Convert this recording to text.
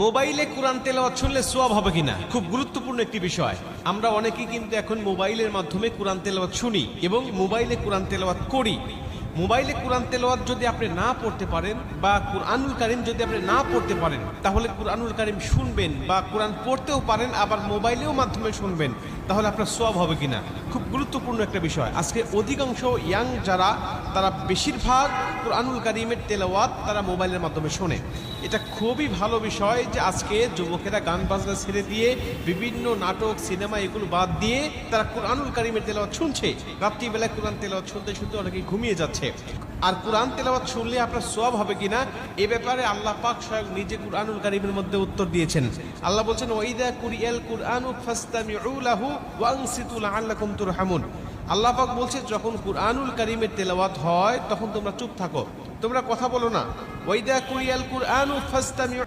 মোবাইলে কোরআন তেলাওয়াত শুনলে সওয়াব হবে কিনা, খুব গুরুত্বপূর্ণ একটি বিষয়। আমরা অনেকেই কিন্তু এখন মোবাইলের মাধ্যমে কোরআন তেলাওয়াত শুনি এবং মোবাইলে কোরআন তেলাওয়াত করি। মোবাইলে কোরআন তেলাওয়াত যদি আপনি না পড়তে পারেন বা কুরআনুল কারীম যদি আপনি না পড়তে পারেন, তাহলে কুরআনুল কারীম শুনবেন বা কোরআন পড়তেও পারেন, আবার মোবাইলেও মাধ্যমে শুনবেন, তাহলে আপনার সওয়াব হবে কিনা, খুব গুরুত্বপূর্ণ একটা বিষয়। আজকে অধিকাংশ ইয়াং যারা, তারা বেশিরভাগ কুরআনুল কারীমের তেলাওয়াত তারা মোবাইলের মাধ্যমে শোনে। এটা খুবই ভালো বিষয় যে আজকে যুবকেরা গান বাজনা ছেড়ে দিয়ে বিভিন্ন নাটক সিনেমা এগুলো বাদ দিয়ে তারা কুরআনুল কারীমের তেলাওয়াত শুনছে। রাত্রিবেলায় কোরআন তেলাওয়াত শুনতে শুনতে অনেকে ঘুমিয়ে যাচ্ছে। আর কোরআন তেলাওয়াত শুনলে আপনার সওয়াব হবে কিনা, এ ব্যাপারে আল্লাহ পাক স্বয়ং নিজে কুরআনুল কারীমের মধ্যে উত্তর দিয়েছেন। আল্লাহ বলছেন, ওয়াইদা কুরিয়াল কুরআনু ফাসতামিউ লাহু ওয়া আনসিতু লাআল্লাকুম তুরহামুন। আল্লাহ পাক বলছে, যখন কুরআনুল কারীমের তেলাওয়াত হয় তখন তোমরা চুপ থাকো, তোমরা কথা বলো না। ওয়াইদা কুরিয়াল কুরআনু ফাসতামিউ